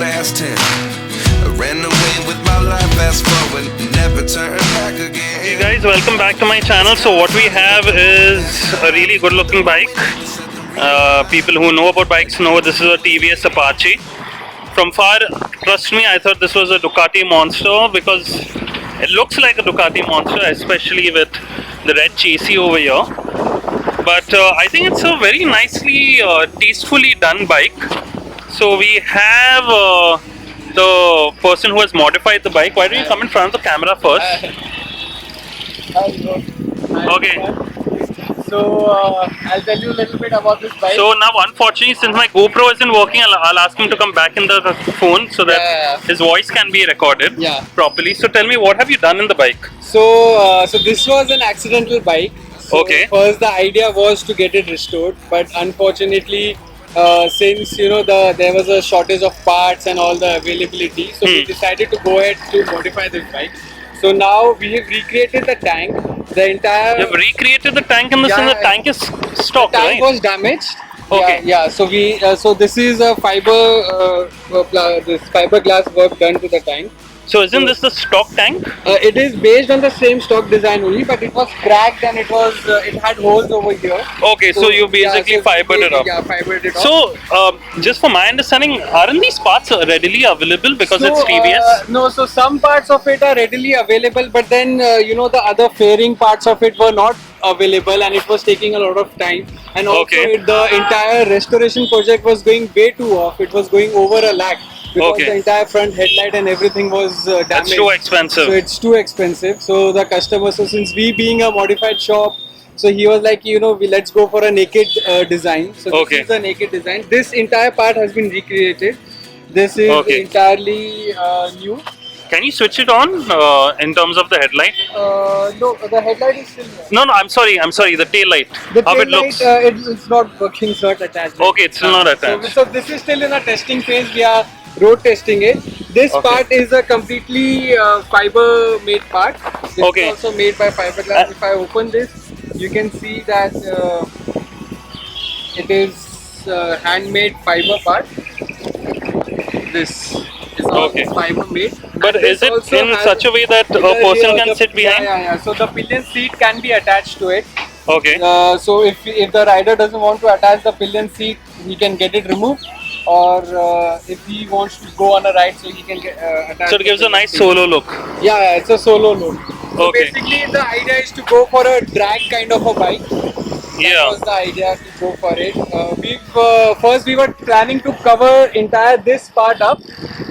last 10. I ran away with my life, fast forward, never turn back again. Hey guys, welcome back to my channel. So what we have is a really good looking bike. People who know about bikes know this is a TVS Apache. From far, trust me, I thought this was a Ducati monster because it looks like a Ducati monster, especially with the red chassis over here. But I think it's a very nicely, tastefully done bike. So we have the person who has modified the bike. Why don't you come in front of the camera first? Okay. So I'll tell you a little bit about this bike. So now, unfortunately, since my GoPro isn't working, I'll ask him to come back in the phone so that his voice can be recorded properly. So tell me, what have you done in the bike? So this was an accidental bike. So Okay. First, the idea was to get it restored, but unfortunately, since there was a shortage of parts and all the availability, so we decided to go ahead to modify this bike. So now we have recreated the tank. The entire You have recreated the tank in the sense the tank is stock, the tank right? was damaged. Okay. Yeah. So we so this is a this fiberglass work done to the tank. So isn't this the stock tank? It is based on the same stock design only, but it was cracked and it had holes over here. Okay, so you basically fibered it up. Yeah, fibered it up. So, just for my understanding, aren't these parts readily available because it's TVS? No, so some parts of it are readily available, but then the other fairing parts of it were not available, and it was taking a lot of time. And also, the entire restoration project was going way too off. It was going over a lakh. Because the entire front headlight and everything was damaged. That's too expensive. So it's too expensive. So the customer, so since we being a modified shop, so he was like, let's go for a naked design. So this is the naked design. This entire part has been recreated. This is entirely new. Can you switch it on in terms of the headlight? No, the headlight is still there. No, I'm sorry, the tail light. The How tail it looks? light, it's not working, it's not attached. Okay, it's still not attached. So this is still in a testing phase. We are road testing it. This part is a completely fiber made part. This is also made by fiberglass. If I open this, you can see that it is handmade fiber part. This is all fiber made. But is it in such a way that a person can sit behind? Yeah. So the pillion seat can be attached to it. Okay. So if the rider doesn't want to attach the pillion seat, he can get it removed. Or if he wants to go on a ride, so he can get attach. So it gives a nice solo look. Yeah, it's a solo look. So basically, the idea is to go for a drag kind of a bike. That was the idea to go for it. First we were planning to cover entire this part up,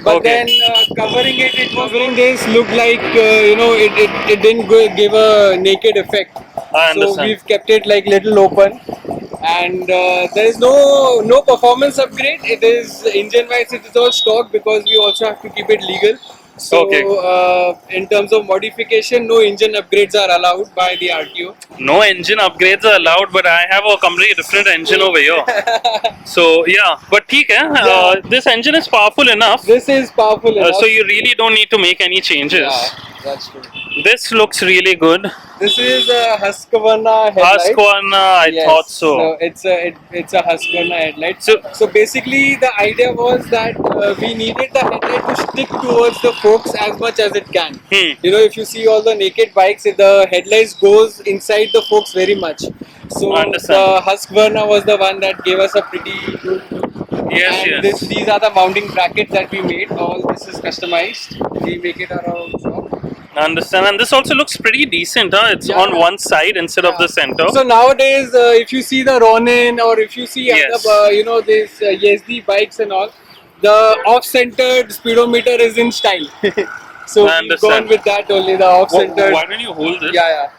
but then covering this looked like it didn't give a naked effect. I understand. So we've kept it like little open, and there is no performance upgrade. It is engine wise, it is all stock because we also have to keep it legal. So in terms of modification, no engine upgrades are allowed by the RTO. No engine upgrades are allowed, but I have a completely different engine over here. So yeah, but this engine is powerful enough. This is powerful enough. So you really don't need to make any changes. Yeah, that's true. This looks really good. This is a Husqvarna headlight. Husqvarna, I thought so. So it's a Husqvarna headlight. So basically, the idea was that we needed the headlight to stick towards the forks as much as it can. If you see all the naked bikes, the headlights goes inside the forks very much. So the Husqvarna was the one that gave us a pretty good look. Yes. These are the mounting brackets that we made. All this is customized. We make it our own shop. I understand, and this also looks pretty decent, huh? It's on one side instead of the center. So nowadays, if you see the Ronin or if you see other, these Yazdi bikes and all, the off-centered speedometer is in style. So we've gone with that only, the off-centered. Why don't you hold this? Yeah.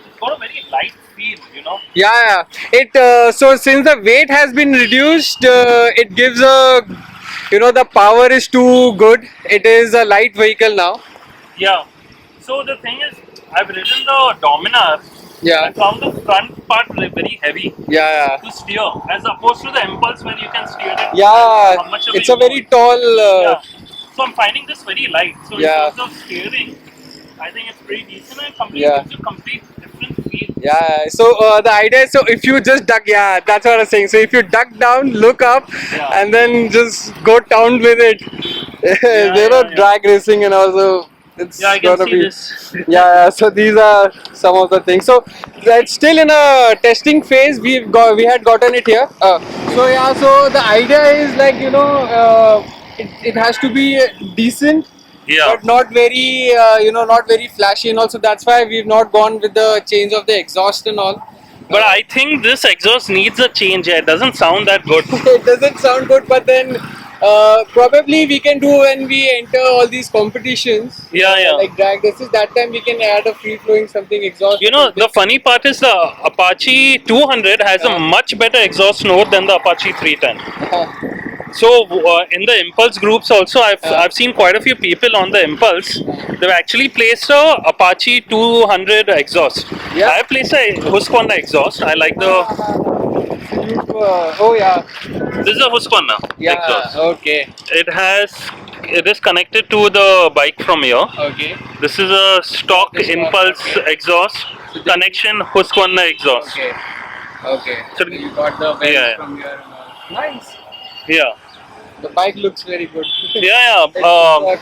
It's got a very light feel, Yeah. It so since the weight has been reduced, it gives a the power is too good. It is a light vehicle now. Yeah. So the thing is, I've ridden the Dominar. I found the front part very heavy. To steer, as opposed to the Impulse where you can steer it. Yeah. It's a very tall. So I'm finding this very light. So in terms of steering, I think it's pretty decent and gives you complete different feel. Yeah, so the idea is, so if you just duck, yeah, that's what I was saying. So if you duck down, look up, and then just go down with it. They're not drag racing and also it's Yeah, I can gonna see be. this. Yeah, so these are some of the things. So that's still in a testing phase. We had gotten it here. So yeah, so the idea is like it has to be decent, Yeah. but not very not very flashy, and also that's why we've not gone with the change of the exhaust and all. But I think this exhaust needs a change. It doesn't sound that good. It doesn't sound good, but then probably we can do when we enter all these competitions, Yeah, yeah. like drag races. That time we can add a free flowing something exhaust. You know, the funny part is the Apache 200 has a much better exhaust note than the Apache 310. So in the impulse groups also, I've seen quite a few people on the impulse. They've actually placed a Apache 200 exhaust. Yeah. I placed a Husqvarna exhaust. I like the. Oh yeah, This is a Husqvarna exhaust. okay, It is connected to the bike from here. okay, This is a stock This one, impulse okay. exhaust connection Husqvarna exhaust. okay. So- you got the belts Yeah. from here and all. Nice. Yeah. The bike looks very good. Yeah.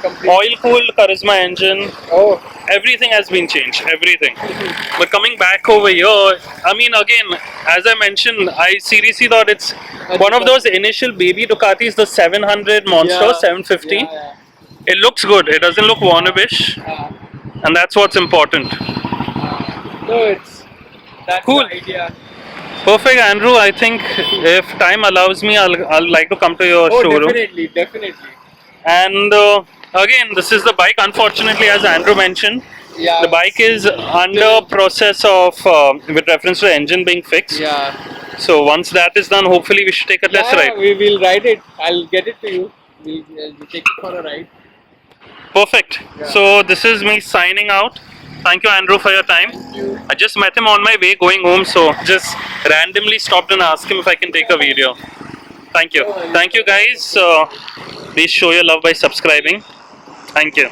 Complete. Oil cooled Charisma engine. Oh, Everything has been changed. Everything. But coming back over here, I mean, again, as I mentioned, I seriously thought it's one of those initial baby Ducatis, the 700 Monster, yeah. 750. Yeah, It looks good. It doesn't look warnish, yeah. and that's what's important. No, that's Cool. the idea. Perfect, Andrew. I think if time allows me, I'll like to come to your Oh, showroom. definitely. And again, this is the bike. Unfortunately, as Andrew mentioned, Yeah. the bike is under process of with reference to engine being fixed. Yeah. So once that is done, hopefully we should take a test ride. We will ride it. I'll get it to you. We'll take it for a ride. Perfect. So this is me signing out. Thank you, Andrew, for your time. I just met him on my way going home, so just randomly stopped and asked him if I can take a video. Thank you. Thank you, guys. Please show your love by subscribing. Thank you.